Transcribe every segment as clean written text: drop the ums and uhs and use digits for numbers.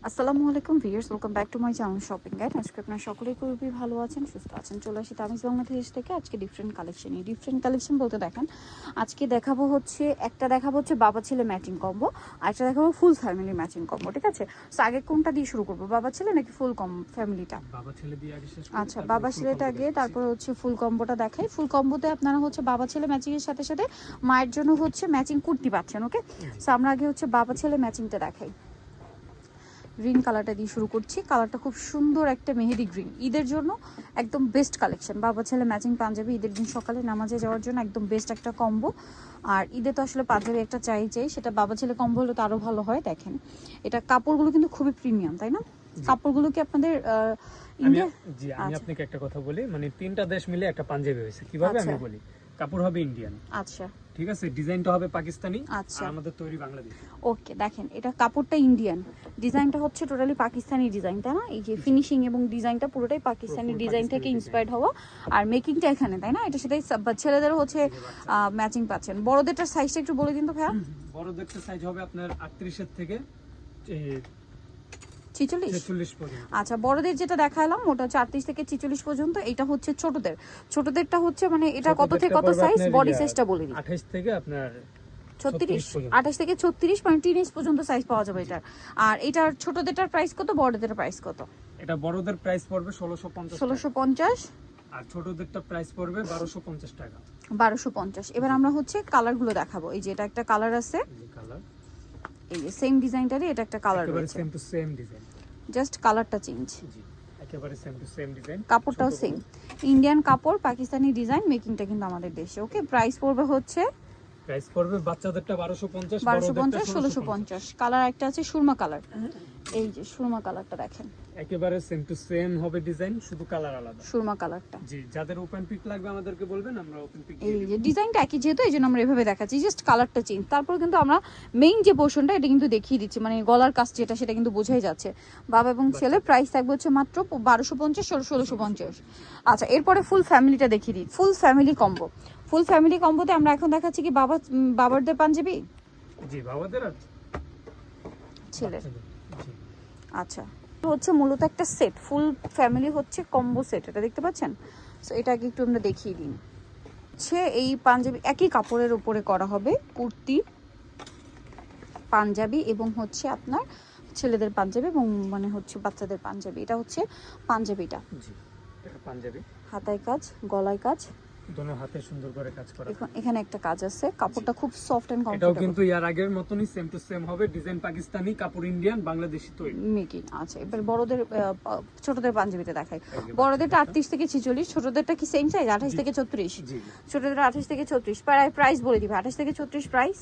আসসালামু আলাইকুম viewers, welcome back to my channel shopping guide. আজকে আপনারা সকলেই খুবই ভালো আছেন, সুস্থ আছেন। চলে আসি তামিজ বাংলাদেশ থেকে আজকে ডিফারেন্ট কালেকশন বলতে দেখেন আজকে দেখাবো হচ্ছে বাবা ছেলে ম্যাচিং কম্বো, আর একটা দেখাবো ফুল ফ্যামিলি ম্যাচিং কম্বো। ঠিক আছে, তো আগে কোনটা দিয়ে শুরু করবো, বাবা ছেলে নাকি ফুল ফ্যামিলিটা? বাবা ছেলে দিয়ে আগে শেষ করি। আচ্ছা, বাবা ছেলেটা আগে, তারপরে হচ্ছে ফুল কম্বোটা দেখাই। ফুল কম্বোতে আপনারা হচ্ছে বাবা ছেলে ম্যাচিং এর সাথে সাথে মায়ের জন্য হচ্ছে ম্যাচিং কুর্তি পাচ্ছেন। ওকে, তো আমরা আগে হচ্ছে বাবা ছেলে ম্যাচিংটা দেখাই। গ্রিন কালারটা দিয়ে শুরু করছি। কালারটা খুব সুন্দর একটা মেহেদি গ্রিন, ঈদের জন্য একদম বেস্ট কালেকশন। বাবা ছেলে ম্যাচিং পাঞ্জাবি ঈদের দিন সকালে নামাজে যাওয়ার জন্য একদম বেস্ট একটা কম্বো। আর ঈদে তো আসলে পাঞ্জাবি একটা চাই, সেটা বাবা ছেলে কম্বো হলে তো আরও ভালো হয়। দেখেন এটা কাপড়গুলো কিন্তু খুবই প্রিমিয়াম, তাই না? কাপড়গুলো কি আপনাদের ইন্ডিয়া? জি, আমি আপনাকে একটা কথা বলি, মানে তিনটা দেশ মিলে একটা পাঞ্জাবি হয়েছে। কিভাবে আমি বলি, কাপড় হবে ইন্ডিয়ান, আচ্ছা ঠিক আছে, ডিজাইনটা হবে পাকিস্তানি, আচ্ছা, আর আমাদের তৈরি বাংলাদেশি। ওকে, দেখেন এটা কাপড়টা ইন্ডিয়ান, ডিজাইনটা হচ্ছে টোটালি পাকিস্তানি ডিজাইন, তাই না? এই যে ফিনিশিং এবং ডিজাইনটা পুরোটাই পাকিস্তানি ডিজাইন থেকে ইন্সপায়ার্ড হওয়া, আর মেকিংটা এখানে, তাই না? এটা সেটাই ছেলেদেরও হচ্ছে ম্যাচিং পাচ্ছেন। বড়দেরটার সাইজটা একটু বলে দিন তো ভাইয়া। বড়দেরটা সাইজ হবে আপনার 38 এর থেকে 46 পর্যন্ত। আচ্ছা, বড়দের যেটা দেখালাম ওটা হচ্ছে 38 থেকে 46 পর্যন্ত। এটা হচ্ছে ছোটদেরটা হচ্ছে মানে এটা কত থেকে কত সাইজ, বডি সাইজটা বলে দিন। 28 থেকে আপনার 36, 28 থেকে 36 মানে টিনেজ পর্যন্ত সাইজ পাওয়া যাবে এটার। আর এটার ছোটদেরটার প্রাইস কত, বড়দের প্রাইস কত? এটা বড়দের প্রাইস পড়বে 1650 1650, আর ছোটদেরটা প্রাইস পড়বে 1250 টাকা। 1250। এবার আমরা হচ্ছে কালারগুলো দেখাবো। এই যে এটা একটা কালার আছে, এই কালার, এই যে সেম ডিজাইনটারই এটা একটা কালার একেবারে রয়েছে, same to same design, just কালারটা চেঞ্জ। জি একেবারে সেম টু সেম ডিজাইন। কাপড়টাও সেম, ইন্ডিয়ান কাপড়, পাকিস্তানি ডিজাইন, মেকিংটা কিন্তু আমাদের দেশে। ওকে, প্রাইস পড়বে হচ্ছে প্রাইস পড়বে বাচ্চাদেরটা 1250, 1250, 1650। কালার একটা আছে সুরমা কালার, এই যে সুরমা কালারটা দেখেন, একেবারে সেম টু সেম হবে ডিজাইন, শুধু কালার আলাদা। সুরমা কালারটা। জি, যাদের ওপেন পিক লাগবে আমাদেরকে বলবেন, আমরা ওপেন পিক এই যে ডিজাইনটা একই যেহেতু এই জন্য আমরা এভাবে দেখাচ্ছি, জাস্ট কালারটা চেঞ্জ। তারপর কিন্তু আমরা মেইন যে পোর্শনটা এটা কিন্তু দেখিয়ে দিচ্ছি, মানে গলার কাজ যেটা সেটা কিন্তু বোঝাই যাচ্ছে। বাবা এবং ছেলে প্রাইস থাকবে হচ্ছে মাত্র 1250, 1650। আচ্ছা, এরপরে ফুল ফ্যামিলিটা দেখিয়ে দিই। ফুল ফ্যামিলি কম্বোতে আমরা এখন দেখাচ্ছি কি বাবারদের পাঞ্জাবি, জি বাবাদের আর ছেলের। জি আচ্ছা, হচ্ছে মূলত একটা সেট, ফুল ফ্যামিলি হচ্ছে কম্বো সেট, এটা দেখতে পাচ্ছেন। সো এটা আগে একটু আমরা দেখিয়ে দিন। হচ্ছে এই পাঞ্জাবি একই কাপড়ের উপরে করা হবে, কুর্তি পাঞ্জাবি এবং হচ্ছে আপনার ছেলেদের পাঞ্জাবি এবং মানে হচ্ছে বাচ্চাদের পাঞ্জাবি। এটা হচ্ছে পাঞ্জাবিটা, জি এটা পাঞ্জাবি, হাতায় কাজ, গলায় কাজ, দোনো হাতে সুন্দর করে কাজ করা। এখানে একটা কাজ আছে। কাপড়টা খুব সফট এন্ড এটাও কমফোর্টেবল, কিন্তু ইয়ার আগের মতনই সেম টু সেম হবে, ডিজাইন পাকিস্তানি, কাপড় ইন্ডিয়ান, বাংলাদেশি তৈরি মেকিং। আচ্ছা, এবার বড়দের ছোটদের পাঞ্জাবিতে দেখাই। বড়দেরটা 38 থেকে 46, ছোটদেরটা কি সেম সাইজ 28 থেকে 34? জি ছোটদের 28 থেকে 34। প্রাইস বলে দিবে 28 থেকে 34 প্রাইস।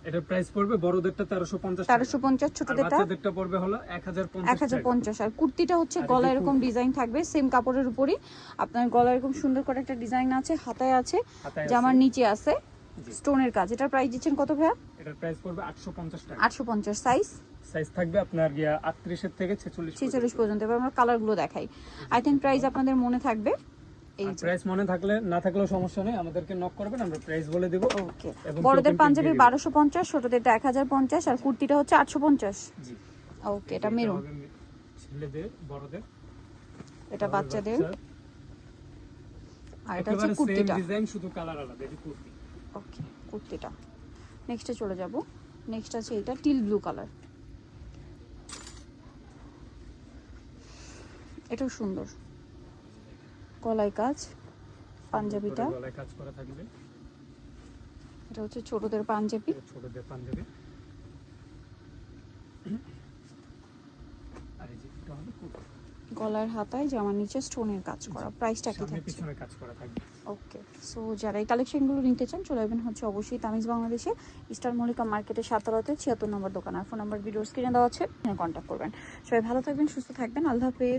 এটার প্রাইস পড়বে বড়দেরটা 1350, 1350, আর ছোটদেরটা বাচ্চাদেরটা পড়বে হলো 1050 1050। আর কুর্তিটা হচ্ছে গলা এরকম ডিজাইন থাকবে, সেম কাপড়ের উপরই আপনার গলা এরকম সুন্দর করে একটা ডিজাইন আছে, হাতায় আছে, জামার নিচে আছে স্টোনের কাজ। এটার প্রাইস দিচ্ছেন কত ভাইয়া? এটার প্রাইস পড়বে 850 টাকা। 850। সাইজ থাকবে আপনার 38 এর থেকে 46 পর্যন্ত। এবার আমরা কালারগুলো দেখাই। আই থিংক প্রাইস আপনাদের মনে থাকবে। এই প্রাইস মনে থাকলে না থাকলেও সমস্যা নেই, আমাদেরকে নক করবেন, আমরা প্রাইস বলে দেব। ওকে, বড়দের পাঞ্জাবি 1250, ছোটদেরটা 1050, আর কুর্তিটা হচ্ছে 850। জি ওকে, এটা মেরুন, ছেলেদের, বড়দের, এটা বাচ্চাদের, আর এটা হচ্ছে একেবারে কুর্তিটা। সেম ডিজাইন, শুধু কালার আলাদা। এই কুর্তি, ওকে, কুর্তিটা। নেক্সটে চলে যাব। নেক্সট আছে এটা টিল ব্লু কালার, এটাও সুন্দর, গলায় কাজ, পাঞ্জাবিটা গলায় কাজ করা থাকবে। এটা হচ্ছে ছোটদের পাঞ্জাবি, ছোটদের পাঞ্জাবি, আর এই যে এটা হলো কুর্তি, গলার হাতায় জামার নিচে স্টোনের কাজ করা। প্রাইসটা কি সামনে থাকছে? পিছনে কাজ করা থাকবে। ওকে, সো যারা এই কালেকশনগুলো নিতে চান চলে আসবেন হচ্ছে অবশ্যই তামিজ বাংলাদেশে, ইস্টার মল্লিকা মার্কেটের 7তলাতে 76 নম্বর দোকান। আর ফোন নাম্বার ভিডিও স্ক্রিনে দেওয়া আছে, কন্ট্যাক্ট করবেন। সবাই ভালো থাকবেন, সুস্থ থাকবেন, আল্লাহ হাফেজ।